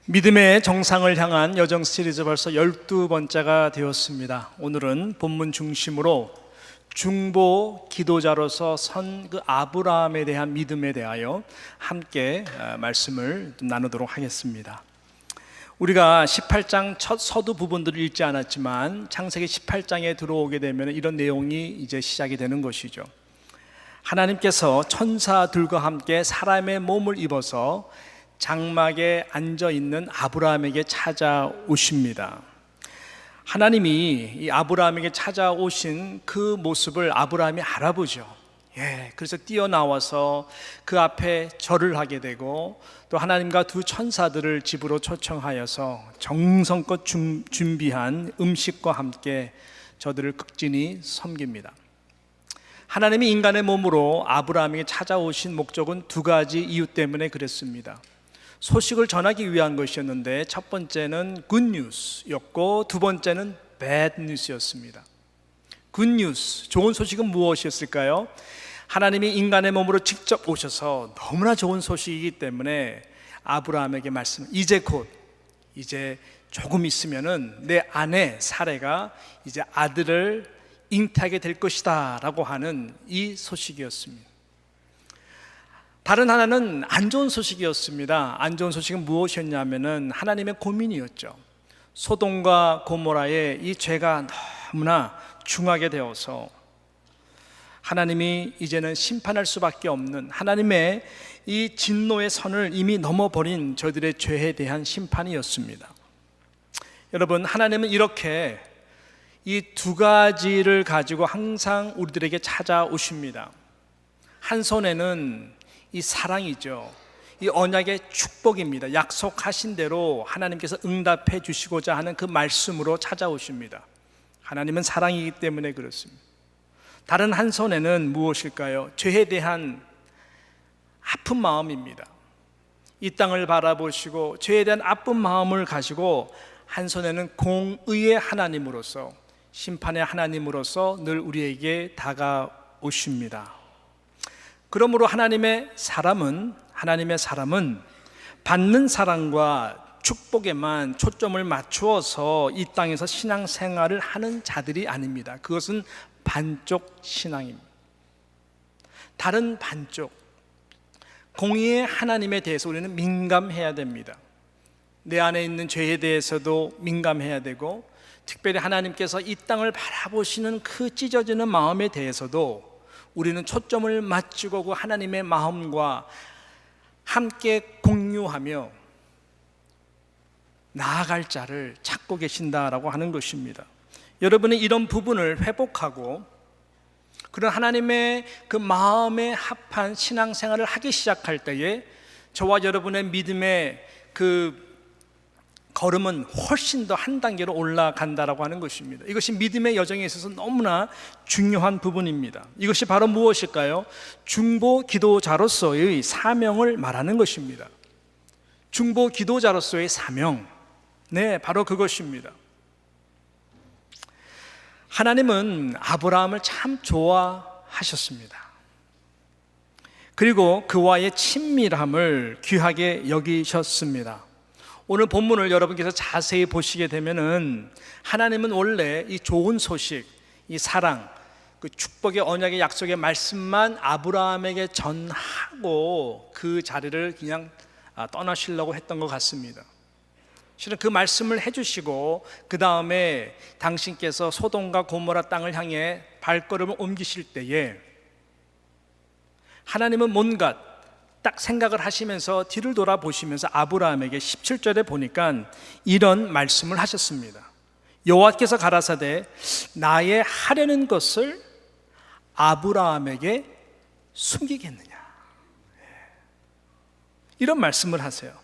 믿음의 정상을 향한 여정 시리즈 벌써 12번째가 되었습니다. 오늘은 본문 중심으로 중보 기도자로서 선 그 아브라함에 대한 믿음에 대하여 함께 말씀을 나누도록 하겠습니다. 우리가 18장 첫 서두 부분들을 읽지 않았지만 창세기 18장에 들어오게 되면 이런 내용이 이제 시작이 되는 것이죠. 하나님께서 천사들과 함께 사람의 몸을 입어서 장막에 앉아있는 아브라함에게 찾아오십니다. 하나님이 이 아브라함에게 찾아오신 그 모습을 아브라함이 알아보죠. 그래서 뛰어나와서 그 앞에 절을 하게 되고 또 하나님과 두 천사들을 집으로 초청하여서 정성껏 준비한 음식과 함께 저들을 극진히 섬깁니다. 하나님이 인간의 몸으로 아브라함에게 찾아오신 목적은 두 가지 이유 때문에 그랬습니다. 소식을 전하기 위한 것이었는데 첫 번째는 굿뉴스였고 두 번째는 배드뉴스였습니다. 굿뉴스, 좋은 소식은 무엇이었을까요? 하나님이 인간의 몸으로 직접 오셔서 너무나 좋은 소식이기 때문에 아브라함에게 이제 조금 있으면은 내 아내 사레가 이제 아들을 잉태하게 될 것이다 라고 하는 이 소식이었습니다. 다른 하나는 안 좋은 소식이었습니다. 안 좋은 소식은 무엇이었냐면은 하나님의 고민이었죠. 소돔과 고모라의 이 죄가 너무나 중하게 되어서 하나님이 이제는 심판할 수밖에 없는 하나님의 이 진노의 선을 이미 넘어버린 저들의 죄에 대한 심판이었습니다. 여러분, 하나님은 이렇게 이 두 가지를 가지고 항상 우리들에게 찾아오십니다. 한 손에는 이 사랑이죠. 이 언약의 축복입니다. 약속하신 대로 하나님께서 응답해 주시고자 하는 그 말씀으로 찾아오십니다. 하나님은 사랑이기 때문에 그렇습니다. 다른 한 손에는 무엇일까요? 죄에 대한 아픈 마음입니다. 이 땅을 바라보시고 죄에 대한 아픈 마음을 가지고 한 손에는 공의의 하나님으로서, 심판의 하나님으로서 늘 우리에게 다가오십니다. 그러므로 하나님의 사람은 받는 사랑과 축복에만 초점을 맞추어서 이 땅에서 신앙생활을 하는 자들이 아닙니다. 그것은 반쪽 신앙입니다. 다른 반쪽, 공의의 하나님에 대해서 우리는 민감해야 됩니다. 내 안에 있는 죄에 대해서도 민감해야 되고, 특별히 하나님께서 이 땅을 바라보시는 그 찢어지는 마음에 대해서도 우리는 초점을 맞추고 그 하나님의 마음과 함께 공유하며 나아갈 자를 찾고 계신다라고 하는 것입니다. 여러분이 이런 부분을 회복하고 그런 하나님의 그 마음에 합한 신앙생활을 하기 시작할 때에 저와 여러분의 믿음의 그 걸음은 훨씬 더 한 단계로 올라간다라고 하는 것입니다. 이것이 믿음의 여정에 있어서 너무나 중요한 부분입니다. 이것이 바로 무엇일까요? 중보 기도자로서의 사명을 말하는 것입니다. 중보 기도자로서의 사명, 바로 그것입니다. 하나님은 아브라함을 참 좋아하셨습니다. 그리고 그와의 친밀함을 귀하게 여기셨습니다. 오늘 본문을 여러분께서 자세히 보시게 되면은 하나님은 원래 이 좋은 소식, 이 사랑, 그 축복의 언약의 약속의 말씀만 아브라함에게 전하고 그 자리를 그냥 떠나시려고 했던 것 같습니다. 실은 그 말씀을 해주시고 그 다음에 당신께서 소돔과 고모라 땅을 향해 발걸음을 옮기실 때에 하나님은 뭔가 딱 생각을 하시면서 뒤를 돌아보시면서 아브라함에게 17절에 보니까 이런 말씀을 하셨습니다. 여호와께서 가라사대 나의 하려는 것을 아브라함에게 숨기겠느냐, 이런 말씀을 하세요.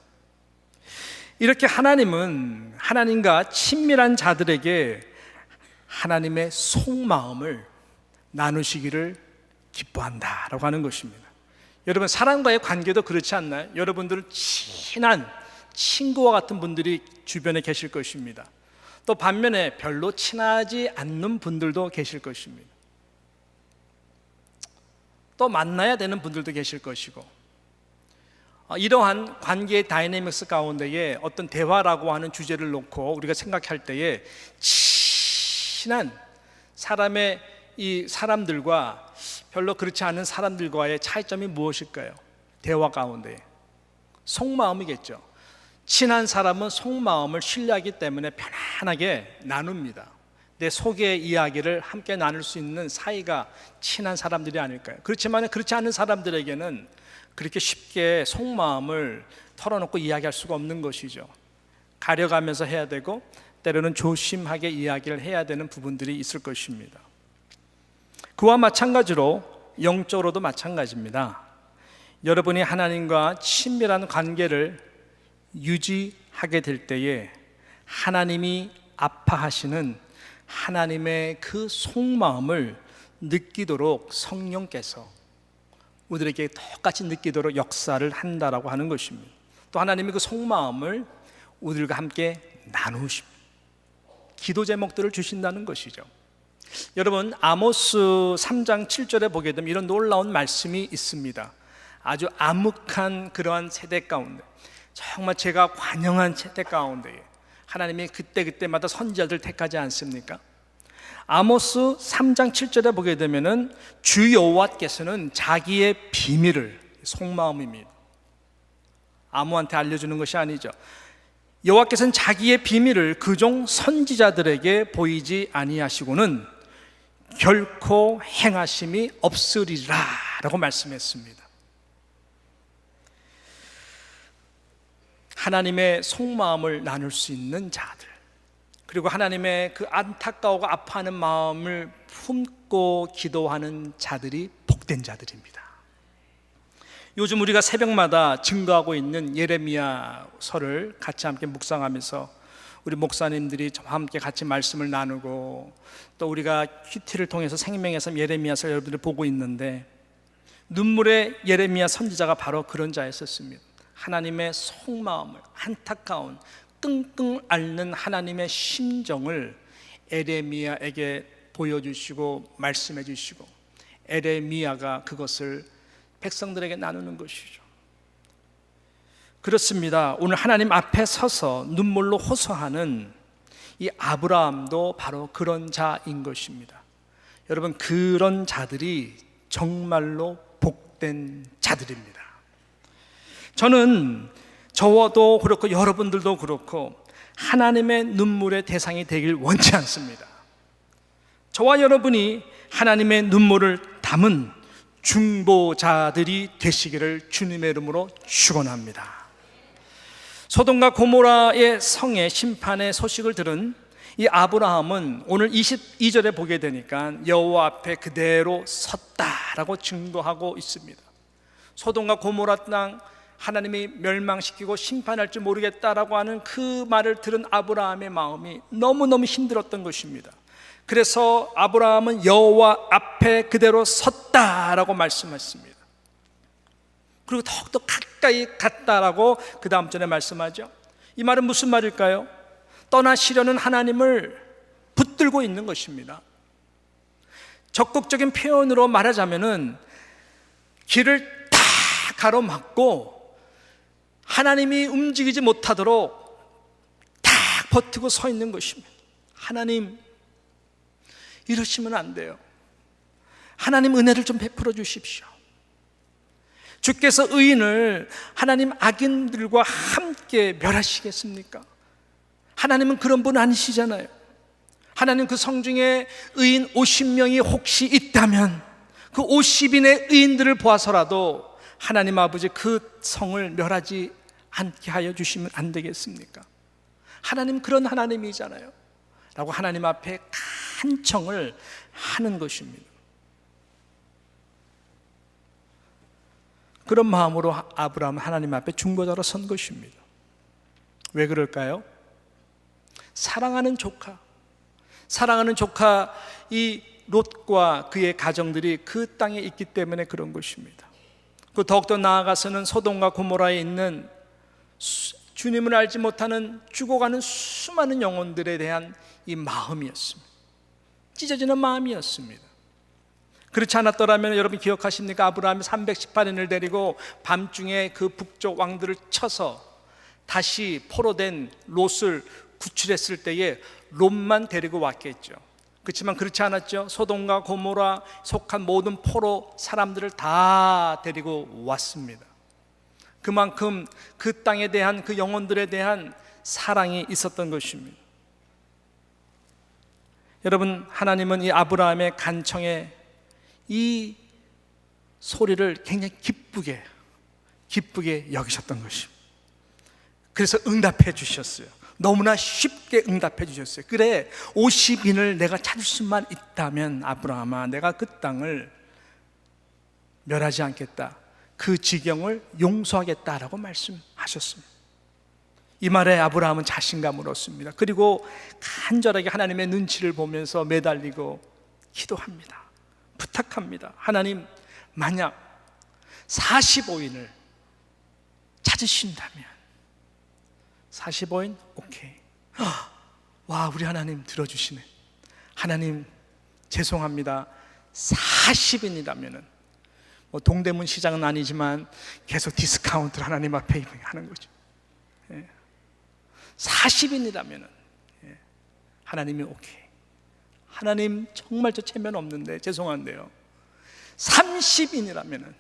이렇게 하나님은 하나님과 친밀한 자들에게 하나님의 속마음을 나누시기를 기뻐한다라고 하는 것입니다. 여러분, 사람과의 관계도 그렇지 않나요? 여러분들은 친한 친구와 같은 분들이 주변에 계실 것입니다. 또 반면에 별로 친하지 않는 분들도 계실 것입니다. 또 만나야 되는 분들도 계실 것이고, 이러한 관계의 다이내믹스 가운데에 어떤 대화라고 하는 주제를 놓고 우리가 생각할 때에 친한 사람의 이 사람들과 별로 그렇지 않은 사람들과의 차이점이 무엇일까요? 대화 가운데 속마음이겠죠. 친한 사람은 속마음을 신뢰하기 때문에 편안하게 나눕니다. 내 속의 이야기를 함께 나눌 수 있는 사이가 친한 사람들이 아닐까요? 그렇지만 그렇지 않은 사람들에게는 그렇게 쉽게 속마음을 털어놓고 이야기할 수가 없는 것이죠. 가려가면서 해야 되고 때로는 조심하게 이야기를 해야 되는 부분들이 있을 것입니다. 그와 마찬가지로 영적으로도 마찬가지입니다. 여러분이 하나님과 친밀한 관계를 유지하게 될 때에 하나님이 아파하시는 하나님의 그 속마음을 느끼도록 성령께서 우리에게 똑같이 느끼도록 역사를 한다라고 하는 것입니다. 또 하나님이 그 속마음을 우리들과 함께 나누십니다. 기도 제목들을 주신다는 것이죠. 여러분, 아모스 3장 7절에 보게 되면 이런 놀라운 말씀이 있습니다. 아주 암흑한 그러한 세대 가운데, 정말 제가 관영한 세대 가운데 하나님이 그때그때마다 선지자들 택하지 않습니까? 아모스 3장 7절에 보게 되면은 주 여호와께서는 자기의 비밀을, 속마음입니다. 아무한테 알려주는 것이 아니죠. 여호와께서는 자기의 비밀을 그종 선지자들에게 보이지 아니하시고는 결코 행하심이 없으리라 라고 말씀했습니다. 하나님의 속마음을 나눌 수 있는 자들, 그리고 하나님의 그 안타까워하고 아파하는 마음을 품고 기도하는 자들이 복된 자들입니다. 요즘 우리가 새벽마다 증거하고 있는 예레미야서를 같이 함께 묵상하면서 우리 목사님들이 저와 함께 같이 말씀을 나누고 또 우리가 큐티를 통해서 생명에서 예레미야서 여러분들이 보고 있는데, 눈물의 예레미야 선지자가 바로 그런 자였었습니다. 하나님의 속마음을, 안타까운 끙끙 앓는 하나님의 심정을 에레미야에게 보여주시고 말씀해 주시고 에레미야가 그것을 백성들에게 나누는 것이죠. 그렇습니다. 오늘 하나님 앞에 서서 눈물로 호소하는 이 아브라함도 바로 그런 자인 것입니다. 여러분, 그런 자들이 정말로 복된 자들입니다. 저는 저도 그렇고 여러분들도 그렇고 하나님의 눈물의 대상이 되길 원치 않습니다. 저와 여러분이 하나님의 눈물을 담은 중보자들이 되시기를 주님의 이름으로 축원합니다. 소돔과 고모라의 성의 심판의 소식을 들은 이 아브라함은 오늘 22절에 보게 되니까 여호와 앞에 그대로 섰다라고 증거하고 있습니다. 소돔과 고모라 땅 하나님이 멸망시키고 심판할 줄 모르겠다라고 하는 그 말을 들은 아브라함의 마음이 너무너무 힘들었던 것입니다. 그래서 아브라함은 여호와 앞에 그대로 섰다라고 말씀했습니다. 그리고 더욱더 가까이 갔다라고 그 다음 절에 말씀하죠. 이 말은 무슨 말일까요? 떠나시려는 하나님을 붙들고 있는 것입니다. 적극적인 표현으로 말하자면은 길을 다 가로막고 하나님이 움직이지 못하도록 딱 버티고 서 있는 것입니다. 하나님, 이러시면 안 돼요. 하나님 은혜를 좀 베풀어 주십시오. 주께서 의인을 하나님 악인들과 함께 멸하시겠습니까? 하나님은 그런 분 아니시잖아요. 하나님 그 성중에 의인 50명이 혹시 있다면 그 50인의 의인들을 보아서라도 하나님 아버지 그 성을 멸하지 않게 하여 주시면 안 되겠습니까? 하나님 그런 하나님이잖아요 라고 하나님 앞에 간청을 하는 것입니다. 그런 마음으로 아브라함은 하나님 앞에 중보자로 선 것입니다. 왜 그럴까요? 사랑하는 조카 이 롯과 그의 가정들이 그 땅에 있기 때문에 그런 것입니다. 그 더욱더 나아가서는 소돔과 고모라에 있는 주님을 알지 못하는 죽어가는 수많은 영혼들에 대한 이 마음이었습니다. 찢어지는 마음이었습니다. 그렇지 않았더라면 여러분 기억하십니까? 아브라함이 318인을 데리고 밤중에 그 북쪽 왕들을 쳐서 다시 포로된 롯을 구출했을 때에 롯만 데리고 왔겠죠. 그렇지만 그렇지 않았죠. 소돔과 고모라 속한 모든 포로 사람들을 다 데리고 왔습니다. 그만큼 그 땅에 대한, 그 영혼들에 대한 사랑이 있었던 것입니다. 여러분, 하나님은 이 아브라함의 간청에 이 소리를 굉장히 기쁘게 여기셨던 것입니다. 그래서 응답해 주셨어요. 너무나 쉽게 응답해 주셨어요. 그래, 50인을 내가 찾을 수만 있다면 아브라함아, 내가 그 땅을 멸하지 않겠다, 그 지경을 용서하겠다라고 말씀하셨습니다. 이 말에 아브라함은 자신감을 얻습니다. 그리고 간절하게 하나님의 눈치를 보면서 매달리고 기도합니다. 부탁합니다. 하나님, 만약 45인을 찾으신다면 45인? 오케이. 와, 우리 하나님 들어주시네. 하나님 죄송합니다, 40인이라면은 뭐 동대문 시장은 아니지만 계속 디스카운트를 하나님 앞에 하는 거죠. 40인이라면은 하나님이 오케이. 하나님 정말 저 체면 없는데 죄송한데요, 30인이라면은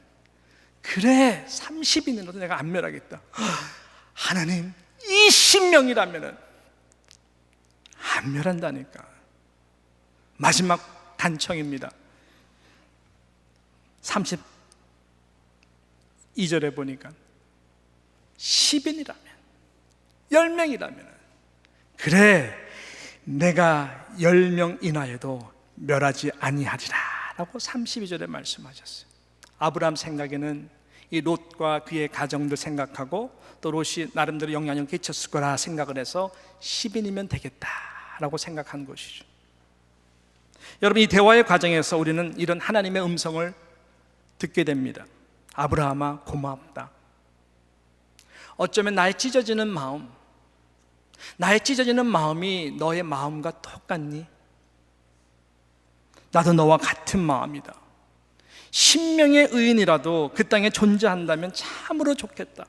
그래, 30인이라도 내가 안 멸하겠다. 하나님 20명이라면은 안 멸한다니까. 마지막 단청입니다. 32절에 보니까 10인이라면, 10명이라면 그래, 내가 10명 이하여도 멸하지 아니하리라 라고 32절에 말씀하셨어요. 아브라함 생각에는 이 롯과 그의 가정들 생각하고 또 롯이 나름대로 영향을 끼쳤을 거라 생각을 해서 10인이면 되겠다라고 생각한 것이죠. 여러분, 이 대화의 과정에서 우리는 이런 하나님의 음성을 듣게 됩니다. 아브라함아, 고맙다. 어쩌면 나의 찢어지는 마음이 너의 마음과 똑같니? 나도 너와 같은 마음이다. 10명의 의인이라도 그 땅에 존재한다면 참으로 좋겠다.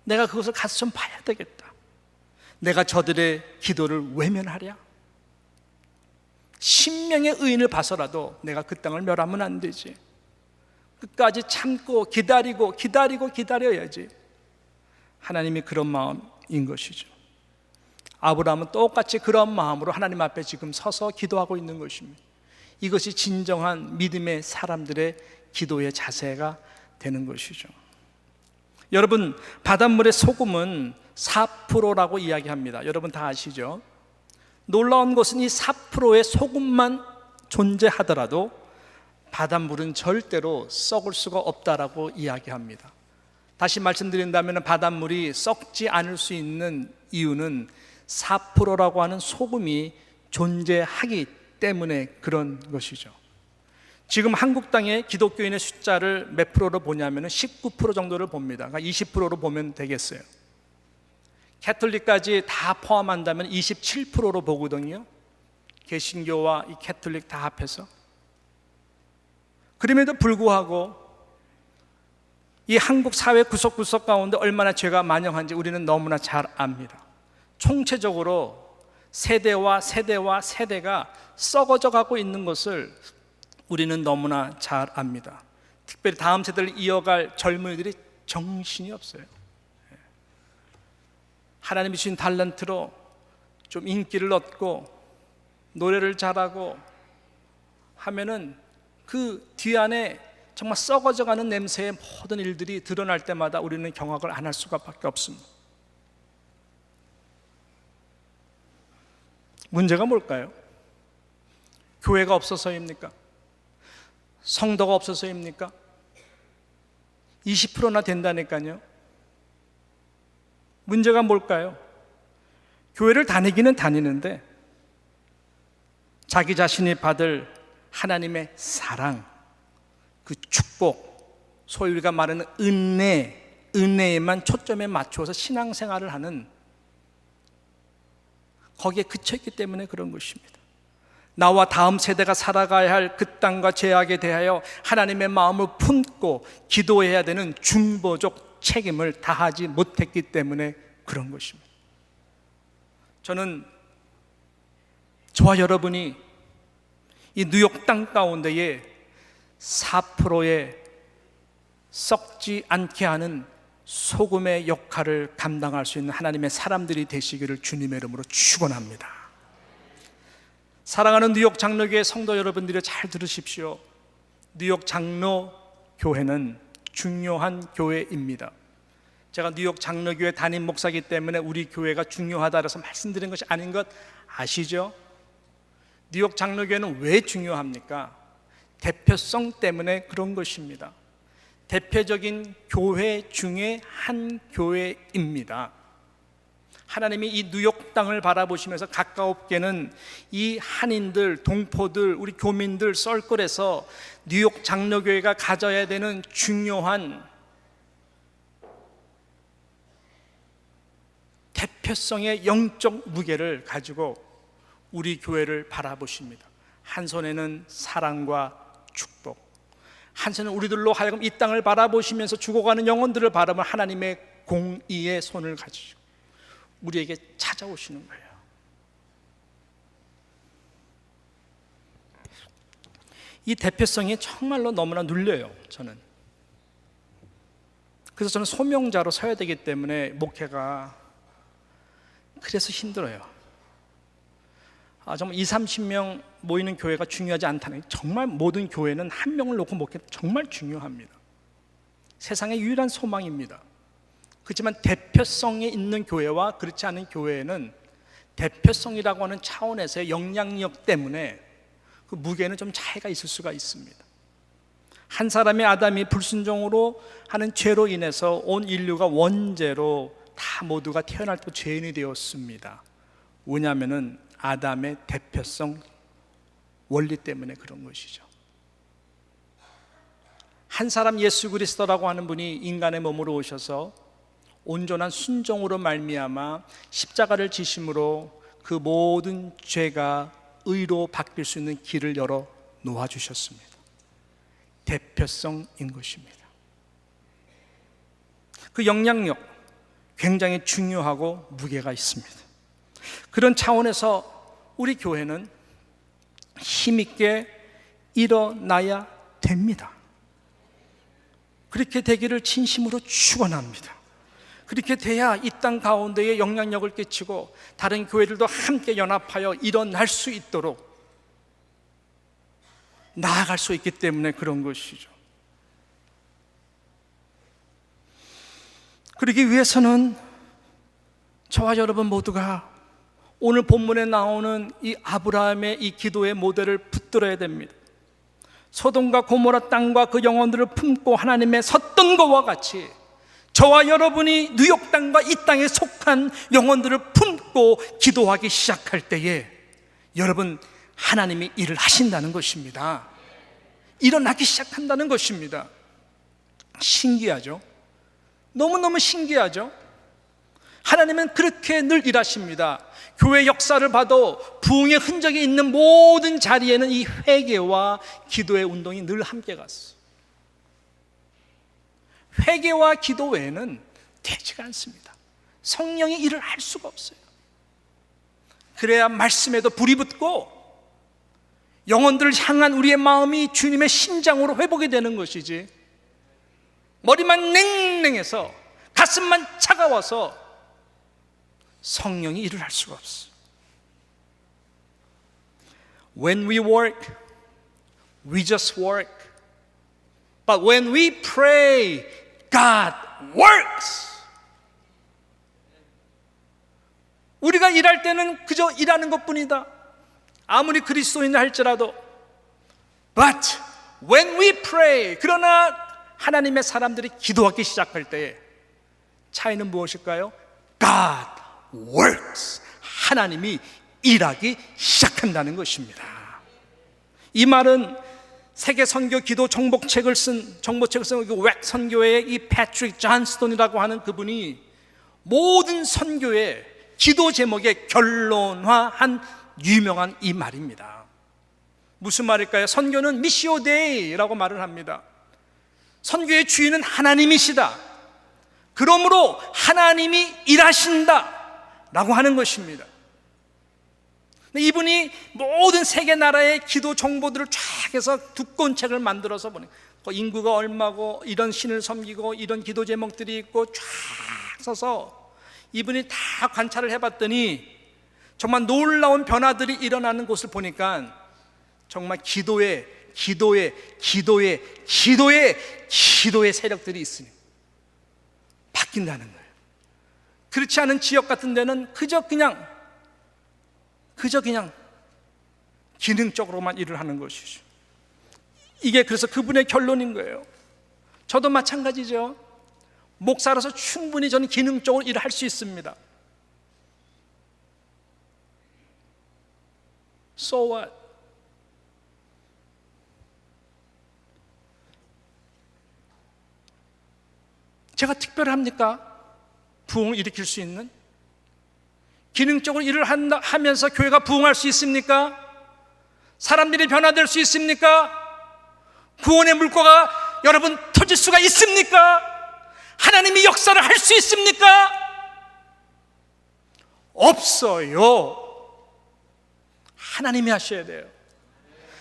내가 그것을 가서 좀 봐야 되겠다. 내가 저들의 기도를 외면하랴? 10명의 의인을 봐서라도 내가 그 땅을 멸하면 안 되지. 끝까지 참고 기다려야지. 하나님이 그런 마음인 것이죠. 아브라함은 똑같이 그런 마음으로 하나님 앞에 지금 서서 기도하고 있는 것입니다. 이것이 진정한 믿음의 사람들의 기도의 자세가 되는 것이죠. 여러분, 바닷물의 소금은 4%라고 이야기합니다. 여러분 다 아시죠? 놀라운 것은 이 4%의 소금만 존재하더라도 바닷물은 절대로 썩을 수가 없다라고 이야기합니다. 다시 말씀드린다면 바닷물이 썩지 않을 수 있는 이유는 4%라고 하는 소금이 존재하기 때문에 그런 것이죠. 지금 한국 땅의 기독교인의 숫자를 몇 프로로 보냐면 19% 정도를 봅니다. 그러니까 20%로 보면 되겠어요. 캐톨릭까지 다 포함한다면 27%로 보거든요. 개신교와 이 캐톨릭 다 합해서. 그럼에도 불구하고 이 한국 사회 구석구석 가운데 얼마나 죄가 만연한지 우리는 너무나 잘 압니다. 총체적으로 세대가 썩어져 가고 있는 것을 우리는 너무나 잘 압니다. 특별히 다음 세대를 이어갈 젊은이들이 정신이 없어요. 하나님이 주신 달란트로 좀 인기를 얻고 노래를 잘하고 하면은 그 뒤안에 정말 썩어져가는 냄새의 모든 일들이 드러날 때마다 우리는 경악을 안 할 수밖에 없습니다. 문제가 뭘까요? 교회가 없어서입니까? 성도가 없어서입니까? 20%나 된다니까요. 문제가 뭘까요? 교회를 다니기는 다니는데 자기 자신이 받을 하나님의 사랑, 그 축복, 소위 우리가 말하는 은혜에만 초점에 맞추어서 신앙생활을 하는, 거기에 그쳐있기 때문에 그런 것입니다. 나와 다음 세대가 살아가야 할 그 땅과 제약에 대하여 하나님의 마음을 품고 기도해야 되는 중보적 책임을 다하지 못했기 때문에 그런 것입니다. 저는 저와 여러분이 이 뉴욕 땅 가운데에 4%의 썩지 않게 하는 소금의 역할을 감당할 수 있는 하나님의 사람들이 되시기를 주님의 이름으로 축원합니다. 사랑하는 뉴욕 장로교회 성도 여러분들이 잘 들으십시오. 뉴욕 장로교회는 중요한 교회입니다. 제가 뉴욕 장로교회 담임 목사이기 때문에 우리 교회가 중요하다 그래서 말씀드린 것이 아닌 것 아시죠? 뉴욕 장로교회는 왜 중요합니까? 대표성 때문에 그런 것입니다. 대표적인 교회 중에 한 교회입니다. 하나님이 이 뉴욕 땅을 바라보시면서 가까웠게는 이 한인들, 동포들, 우리 교민들 썰걸에서 뉴욕 장로교회가 가져야 되는 중요한 대표성의 영적 무게를 가지고 우리 교회를 바라보십니다. 한 손에는 사랑과 축복, 한 손은 우리들로 하여금 이 땅을 바라보시면서 죽어가는 영혼들을 바라보는 하나님의 공의의 손을 가지고 우리에게 찾아오시는 거예요. 이 대표성이 정말로 너무나 눌려요. 그래서 저는 소명자로 서야 되기 때문에 목회가 그래서 힘들어요. 정말 20-30명 모이는 교회가 중요하지 않다는, 정말 모든 교회는 한 명을 놓고 목회 정말 중요합니다. 세상의 유일한 소망입니다. 그렇지만 대표성에 있는 교회와 그렇지 않은 교회에는 대표성이라고 하는 차원에서의 영향력 때문에 그 무게는 좀 차이가 있을 수가 있습니다. 한 사람의 아담이 불순종으로 하는 죄로 인해서 온 인류가 원죄로 다 모두가 태어날 때 죄인이 되었습니다. 왜냐하면 아담의 대표성 원리 때문에 그런 것이죠. 한 사람 예수 그리스도라고 하는 분이 인간의 몸으로 오셔서 온전한 순종으로 말미암아 십자가를 지심으로 그 모든 죄가 의로 바뀔 수 있는 길을 열어 놓아 주셨습니다. 대표성인 것입니다. 그 영향력 굉장히 중요하고 무게가 있습니다. 그런 차원에서 우리 교회는 힘있게 일어나야 됩니다. 그렇게 되기를 진심으로 축원합니다. 그렇게 돼야 이 땅 가운데에 영향력을 끼치고 다른 교회들도 함께 연합하여 일어날 수 있도록 나아갈 수 있기 때문에 그런 것이죠. 그러기 위해서는 저와 여러분 모두가 오늘 본문에 나오는 이 아브라함의 이 기도의 모델을 붙들어야 됩니다. 소돔과 고모라 땅과 그 영혼들을 품고 하나님의 섰던 것과 같이 저와 여러분이 뉴욕 땅과 이 땅에 속한 영혼들을 품고 기도하기 시작할 때에 여러분, 하나님이 일을 하신다는 것입니다. 일어나기 시작한다는 것입니다. 신기하죠? 너무너무 신기하죠? 하나님은 그렇게 늘 일하십니다. 교회 역사를 봐도 부흥의 흔적이 있는 모든 자리에는 이 회개와 기도의 운동이 늘 함께 갔어요. 회개와 기도 외에는 되지가 않습니다. 성령이 일을 할 수가 없어요. 그래야 말씀에도 불이 붙고 영혼들을 향한 우리의 마음이 주님의 심장으로 회복이 되는 것이지, 머리만 냉랭해서 가슴만 차가워서 성령이 일을 할 수가 없어요. When we work, we just work. But when we pray, God works. 우리가 일할 때는 그저 일하는 것뿐이다. 아무리 그리스도인 할지라도. But when we pray, 그러나 하나님의 사람들이 기도하기 시작할 때에 차이는 무엇일까요? God works. 하나님이 일하기 시작한다는 것입니다. 이 말은 세계 선교 기도 정복책을 쓴 웩 선교회의 이 패트릭 존스톤이라고 하는 그분이 모든 선교의 기도 제목에 결론화한 유명한 이 말입니다. 무슨 말일까요? 선교는 미시오 데이라고 말을 합니다. 선교의 주인은 하나님이시다. 그러므로 하나님이 일하신다 라고 하는 것입니다. 이분이 모든 세계 나라의 기도 정보들을 쫙 해서 두꺼운 책을 만들어서 보내. 인구가 얼마고 이런 신을 섬기고 이런 기도 제목들이 있고 쫙 써서 이분이 다 관찰을 해봤더니 정말 놀라운 변화들이 일어나는 곳을 보니까 정말 기도의 세력들이 있으니 바뀐다는 거예요. 그렇지 않은 지역 같은 데는 그저 그냥 기능적으로만 일을 하는 것이죠. 이게 그래서 그분의 결론인 거예요. 저도 마찬가지죠. 목사로서 충분히 저는 기능적으로 일을 할 수 있습니다. So what? 제가 특별합니까? 부흥을 일으킬 수 있는? 기능적으로 일을 하면서 교회가 부흥할 수 있습니까? 사람들이 변화될 수 있습니까? 구원의 물꼬가 여러분 터질 수가 있습니까? 하나님이 역사를 할 수 있습니까? 없어요. 하나님이 하셔야 돼요.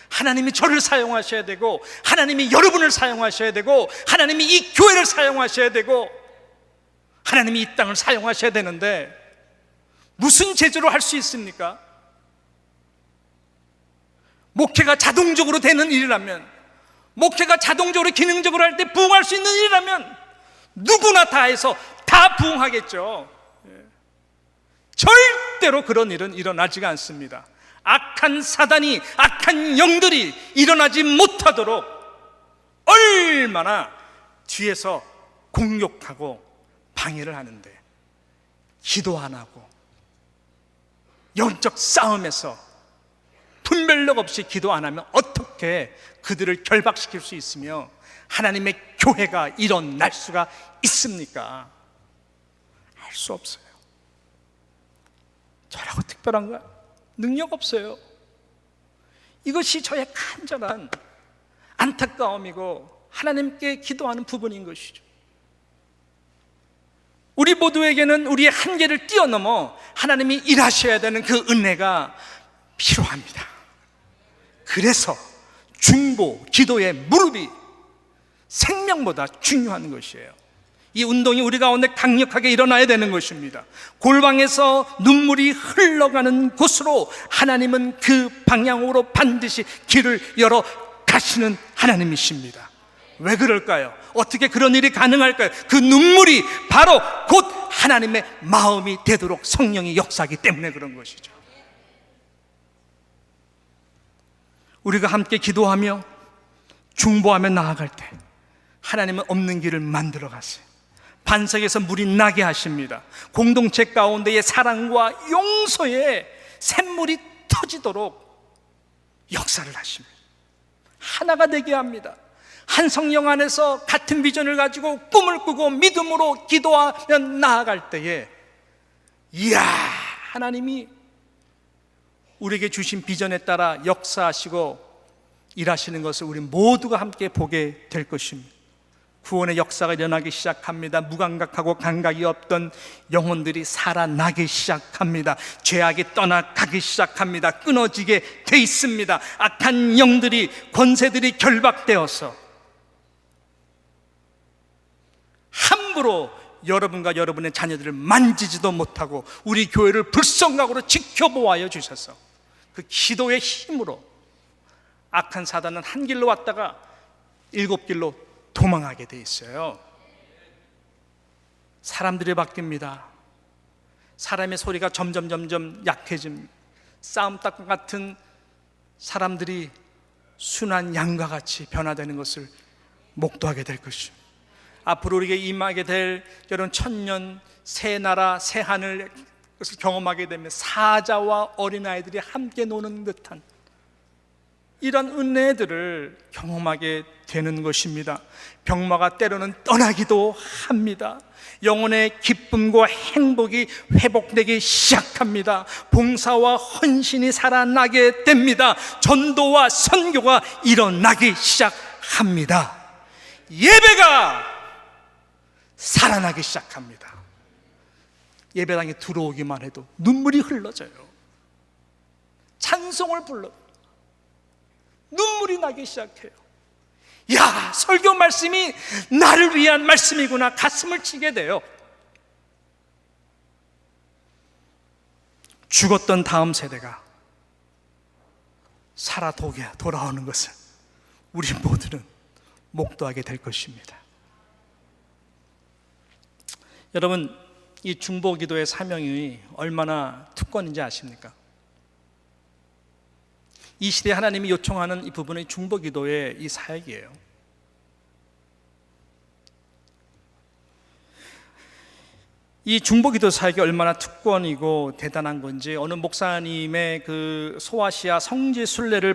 하나님이 저를 사용하셔야 되고, 하나님이 여러분을 사용하셔야 되고, 하나님이 이 교회를 사용하셔야 되고, 하나님이 이 땅을 사용하셔야 되는데 무슨 재주로 할 수 있습니까? 목회가 자동적으로 되는 일이라면, 목회가 자동적으로 기능적으로 할 때 부흥할 수 있는 일이라면 누구나 다 해서 다 부흥하겠죠. 절대로 그런 일은 일어나지가 않습니다. 악한 사단이, 악한 영들이 일어나지 못하도록 얼마나 뒤에서 공격하고 방해를 하는데, 기도 안 하고 영적 싸움에서 분별력 없이 기도 안 하면 어떻게 그들을 결박시킬 수 있으며 하나님의 교회가 일어날 수가 있습니까? 할 수 없어요. 저라고 특별한가? 능력 없어요. 이것이 저의 간절한 안타까움이고 하나님께 기도하는 부분인 것이죠. 우리 모두에게는 우리의 한계를 뛰어넘어 하나님이 일하셔야 되는 그 은혜가 필요합니다. 그래서 중보, 기도의 무릎이 생명보다 중요한 것이에요. 이 운동이 우리 가운데 강력하게 일어나야 되는 것입니다. 골방에서 눈물이 흘러가는 곳으로 하나님은 그 방향으로 반드시 길을 열어 가시는 하나님이십니다. 왜 그럴까요? 어떻게 그런 일이 가능할까요? 그 눈물이 바로 곧 하나님의 마음이 되도록 성령이 역사하기 때문에 그런 것이죠. 우리가 함께 기도하며 중보하며 나아갈 때 하나님은 없는 길을 만들어 가세요. 반석에서 물이 나게 하십니다. 공동체 가운데의 사랑과 용서의 샘물이 터지도록 역사를 하십니다. 하나가 되게 합니다. 한 성령 안에서 같은 비전을 가지고 꿈을 꾸고 믿음으로 기도하며 나아갈 때에, 이야, 하나님이 우리에게 주신 비전에 따라 역사하시고 일하시는 것을 우리 모두가 함께 보게 될 것입니다. 구원의 역사가 일어나기 시작합니다. 무감각하고 감각이 없던 영혼들이 살아나기 시작합니다. 죄악이 떠나가기 시작합니다. 끊어지게 돼 있습니다. 악한 영들이, 권세들이 결박되어서 함부로 여러분과 여러분의 자녀들을 만지지도 못하고 우리 교회를 불성각으로 지켜보아여 주셔서 그 기도의 힘으로 악한 사단은 한 길로 왔다가 7길로 도망하게 돼 있어요. 사람들이 바뀝니다. 사람의 소리가 점점 약해집니다. 싸움닭과 같은 사람들이 순한 양과 같이 변화되는 것을 목도하게 될 것입니다. 앞으로 우리에게 임하게 될 여러분 천년 새 나라 새 하늘, 것을 경험하게 되면 사자와 어린아이들이 함께 노는 듯한 이런 은혜들을 경험하게 되는 것입니다. 병마가 때로는 떠나기도 합니다. 영혼의 기쁨과 행복이 회복되기 시작합니다. 봉사와 헌신이 살아나게 됩니다. 전도와 선교가 일어나기 시작합니다. 예배가 살아나기 시작합니다. 예배당에 들어오기만 해도 눈물이 흘러져요. 찬송을 불러 눈물이 나기 시작해요. 야, 설교 말씀이 나를 위한 말씀이구나, 가슴을 치게 돼요. 죽었던 다음 세대가 살아 돌아오는 것을 우리 모두는 목도하게 될 것입니다. 여러분, 이 중보기도의 사명이 얼마나 특권인지 아십니까? 이 시대에 하나님이 요청하는 이 부분이 중보기도의 이 사역이에요. 이 중보기도 사역이 얼마나 특권이고 대단한 건지 어느 목사님의 그 소아시아 성지 순례를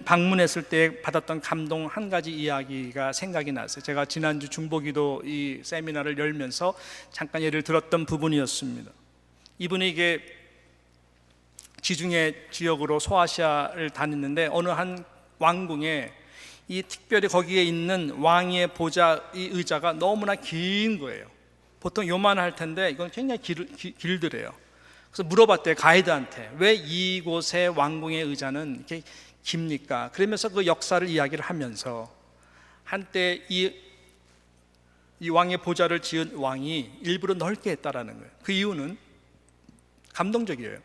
방문했을 때 받았던 감동 한 가지 이야기가 생각이 났어요. 제가 지난주 중보기도 이 세미나를 열면서 잠깐 예를 들었던 부분이었습니다. 이분이 이게 지중해 지역으로 소아시아를 다녔는데 어느 한 왕궁에 이 특별히 거기에 있는 왕의 보좌 이 의자가 너무나 긴 거예요. 보통 요만할 텐데 이건 굉장히 길더래요. 그래서 물어봤대요, 가이드한테. 왜 이곳의 왕궁의 의자는 이렇게 깁니까? 그러면서 그 역사를 이야기를 하면서 한때 이 왕의 보좌를 지은 왕이 일부러 넓게 했다라는 거예요. 그 이유는 감동적이에요.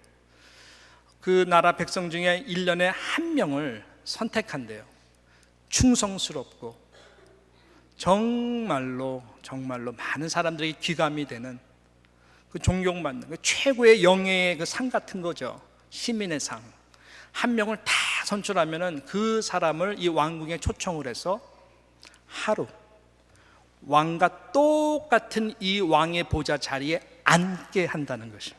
그 나라 백성 중에 1년에 한 명을 선택한대요. 충성스럽고 정말로 많은 사람들에게 귀감이 되는 그 존경받는 그 최고의 영예의 그 상 같은 거죠. 시민의 상. 한 명을 다 선출하면은 그 사람을 이 왕궁에 초청을 해서 하루 왕과 똑같은 이 왕의 보좌 자리에 앉게 한다는 것이죠.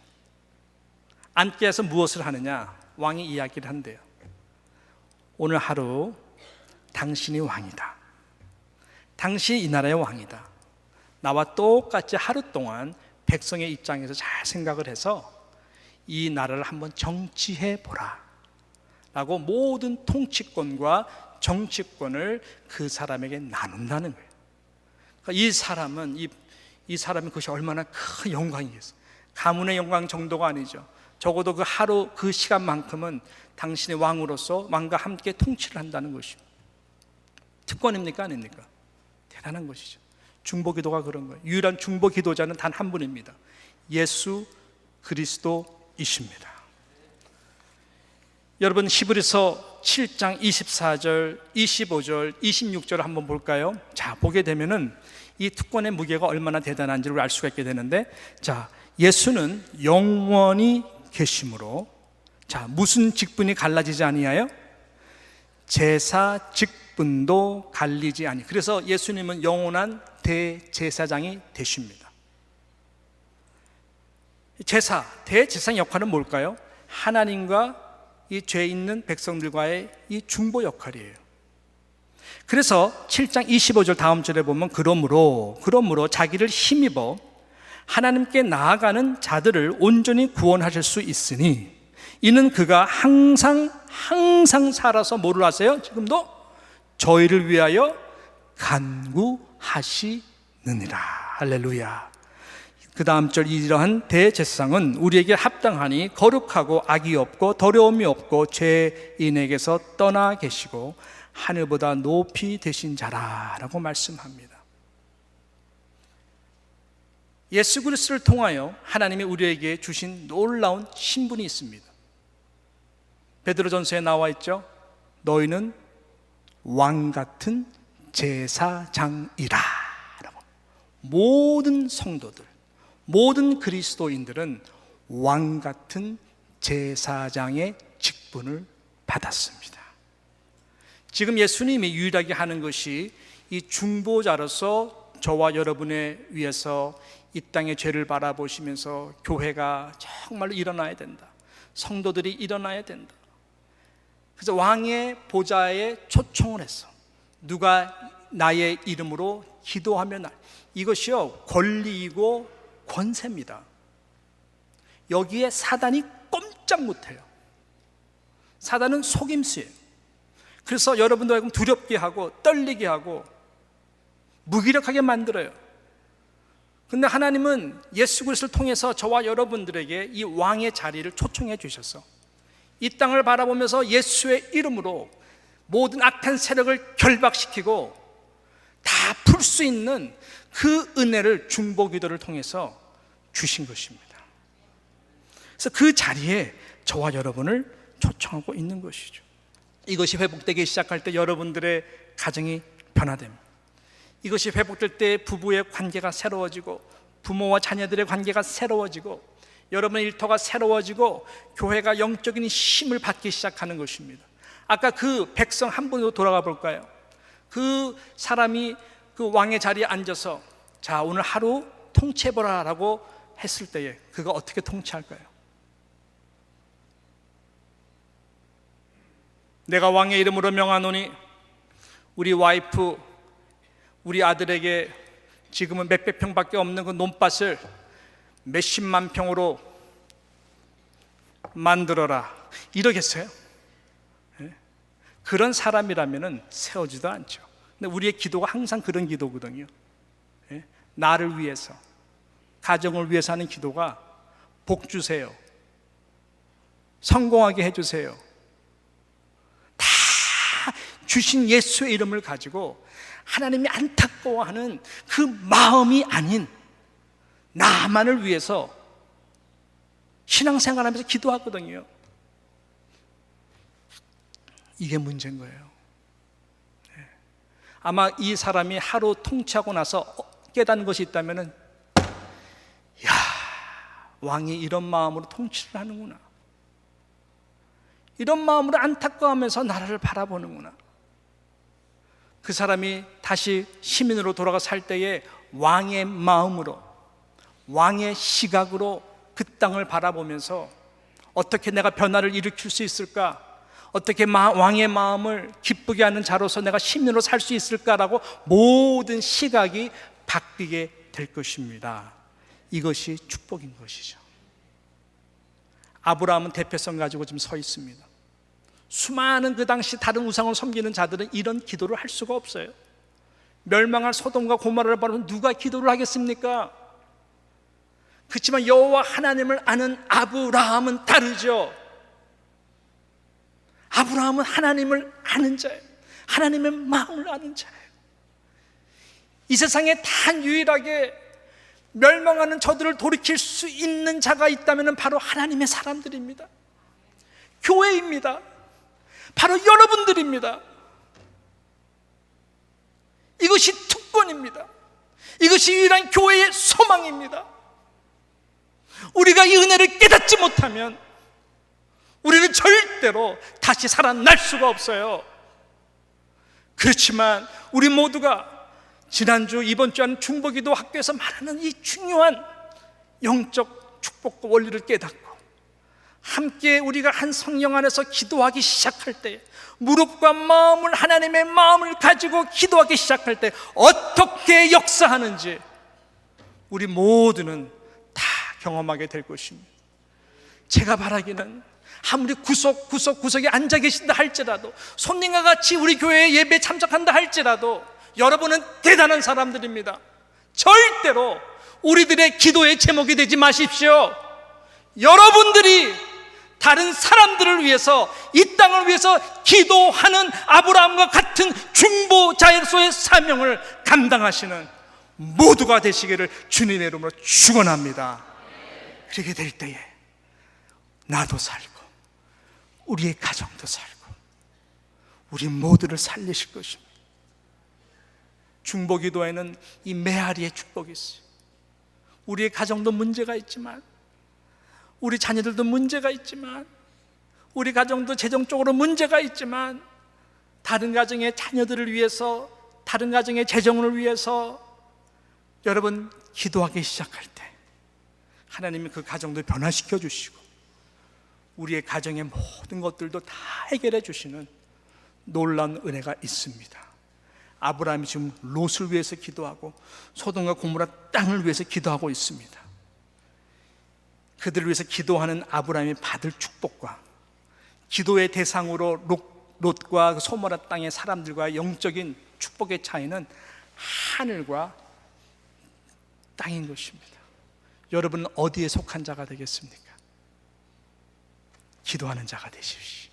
앉게 해서 무엇을 하느냐? 왕이 이야기를 한대요. 오늘 하루 당신이 왕이다. 당신이 이 나라의 왕이다. 나와 똑같이 하루 동안 백성의 입장에서 잘 생각을 해서 이 나라를 한번 정치해 보라 라고 모든 통치권과 정치권을 그 사람에게 나눈다는 거예요. 그러니까 이 사람이 그것이 얼마나 큰 영광이겠어요. 가문의 영광 정도가 아니죠. 적어도 그 하루 그 시간만큼은 당신의 왕으로서 왕과 함께 통치를 한다는 것입니다. 특권입니까? 아닙니까? 대단한 것이죠. 중보기도가 그런 거예요. 유일한 중보기도자는 단 한 분입니다. 예수 그리스도이십니다. 여러분, 히브리서 7장 24절, 25절, 26절을 한번 볼까요? 자, 보게 되면은 이 특권의 무게가 얼마나 대단한지를 알 수가 있게 되는데, 자, 예수는 영원히 계심으로, 자, 무슨 직분이 갈라지지 아니하여? 제사 직분도 갈리지 아니. 그래서 예수님은 영원한 대제사장이 되십니다. 대제사장 역할은 뭘까요? 하나님과 이 죄 있는 백성들과의 이 중보 역할이에요. 그래서 7장 25절 다음 절에 보면 그러므로 자기를 힘입어 하나님께 나아가는 자들을 온전히 구원하실 수 있으니 이는 그가 항상 살아서 뭐를 하세요? 지금도 저희를 위하여 간구하시느니라. 할렐루야. 그 다음 절, 이러한 대제사장은 우리에게 합당하니 거룩하고 악이 없고 더러움이 없고 죄인에게서 떠나 계시고 하늘보다 높이 되신 자라라고 말씀합니다. 예수 그리스도를 통하여 하나님이 우리에게 주신 놀라운 신분이 있습니다. 베드로전서에 나와 있죠. 너희는 왕 같은 제사장이라. 모든 성도들, 모든 그리스도인들은 왕 같은 제사장의 직분을 받았습니다. 지금 예수님이 유일하게 하는 것이 이 중보자로서 저와 여러분에 위해서 이 땅의 죄를 바라보시면서 교회가 정말로 일어나야 된다. 성도들이 일어나야 된다. 그래서 왕의 보좌에 초청을 했어. 누가 나의 이름으로 기도하면 이것이요 권리이고 권세입니다. 여기에 사단이 꼼짝 못해요. 사단은 속임수예요. 그래서 여러분들 두렵게 하고 떨리게 하고 무기력하게 만들어요. 근데 하나님은 예수 그리스도를 통해서 저와 여러분들에게 이 왕의 자리를 초청해 주셔서 이 땅을 바라보면서 예수의 이름으로 모든 악한 세력을 결박시키고 다 풀 수 있는 그 은혜를 중보기도를 통해서 주신 것입니다. 그래서 그 자리에 저와 여러분을 초청하고 있는 것이죠. 이것이 회복되기 시작할 때 여러분들의 가정이 변화됩니다. 이것이 회복될 때 부부의 관계가 새로워지고 부모와 자녀들의 관계가 새로워지고 여러분의 일터가 새로워지고 교회가 영적인 힘을 받기 시작하는 것입니다. 아까 그 백성 한 분으로 돌아가 볼까요? 그 사람이 그 왕의 자리에 앉아서 자 오늘 하루 통치해보라 라고 했을 때에 그가 어떻게 통치할까요? 내가 왕의 이름으로 명하노니 우리 와이프 우리 아들에게 지금은 몇백 평밖에 없는 그 논밭을 몇십만 평으로 만들어라 이러겠어요? 그런 사람이라면 세우지도 않죠. 근데 우리의 기도가 항상 그런 기도거든요. 나를 위해서 가정을 위해서 하는 기도가 복 주세요, 성공하게 해주세요, 다 주신 예수의 이름을 가지고 하나님이 안타까워하는 그 마음이 아닌 나만을 위해서 신앙생활하면서 기도하거든요. 이게 문제인 거예요. 아마 이 사람이 하루 통치하고 나서 깨닫는 것이 있다면 야, 왕이 이런 마음으로 통치를 하는구나, 이런 마음으로 안타까워하면서 나라를 바라보는구나. 그 사람이 다시 시민으로 돌아가 살 때에 왕의 마음으로 왕의 시각으로 그 땅을 바라보면서 어떻게 내가 변화를 일으킬 수 있을까, 어떻게 왕의 마음을 기쁘게 하는 자로서 내가 시민으로 살 수 있을까라고 모든 시각이 바뀌게 될 것입니다. 이것이 축복인 것이죠. 아브라함은 대표성 가지고 지금 서 있습니다. 수많은 그 당시 다른 우상을 섬기는 자들은 이런 기도를 할 수가 없어요. 멸망할 소돔과 고모라를 바라보면 누가 기도를 하겠습니까? 그렇지만 여호와 하나님을 아는 아브라함은 다르죠. 아브라함은 하나님을 아는 자예요. 하나님의 마음을 아는 자예요. 이 세상에 단 유일하게 멸망하는 저들을 돌이킬 수 있는 자가 있다면 바로 하나님의 사람들입니다. 교회입니다. 바로 여러분들입니다. 이것이 특권입니다. 이것이 유일한 교회의 소망입니다. 우리가 이 은혜를 깨닫지 못하면 우리는 절대로 다시 살아날 수가 없어요. 그렇지만 우리 모두가 지난주 이번 주 하는 중보기도 학교에서 말하는 이 중요한 영적 축복과 원리를 깨닫고 함께 우리가 한 성령 안에서 기도하기 시작할 때, 무릎과 마음을 하나님의 마음을 가지고 기도하기 시작할 때 어떻게 역사하는지 우리 모두는 다 경험하게 될 것입니다. 제가 바라기는 아무리 구석구석에 앉아 계신다 할지라도, 손님과 같이 우리 교회에 예배에 참석한다 할지라도 여러분은 대단한 사람들입니다. 절대로 우리들의 기도의 제목이 되지 마십시오. 여러분들이 다른 사람들을 위해서, 이 땅을 위해서 기도하는 아브라함과 같은 중보자로서의 사명을 감당하시는 모두가 되시기를 주님의 이름으로 축원합니다. 그렇게 될 때에 나도 살고 우리의 가정도 살고 우리 모두를 살리실 것입니다. 중보기도에는 이 메아리의 축복이 있어요. 우리의 가정도 문제가 있지만, 우리 자녀들도 문제가 있지만, 우리 가정도 재정적으로 문제가 있지만, 다른 가정의 자녀들을 위해서, 다른 가정의 재정을 위해서 여러분 기도하기 시작할 때 하나님이 그 가정도 변화시켜 주시고 우리의 가정의 모든 것들도 다 해결해 주시는 놀라운 은혜가 있습니다. 아브라함이 지금 롯을 위해서 기도하고 소돔과 고모라 땅을 위해서 기도하고 있습니다. 그들을 위해서 기도하는 아브라함이 받을 축복과 기도의 대상으로 롯과 소모라 땅의 사람들과 영적인 축복의 차이는 하늘과 땅인 것입니다. 여러분은 어디에 속한 자가 되겠습니까? 기도하는 자가 되십시오.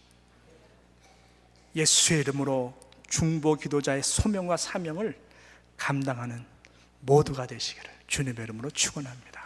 예수의 이름으로 중보 기도자의 소명과 사명을 감당하는 모두가 되시기를 주님의 이름으로 축원합니다.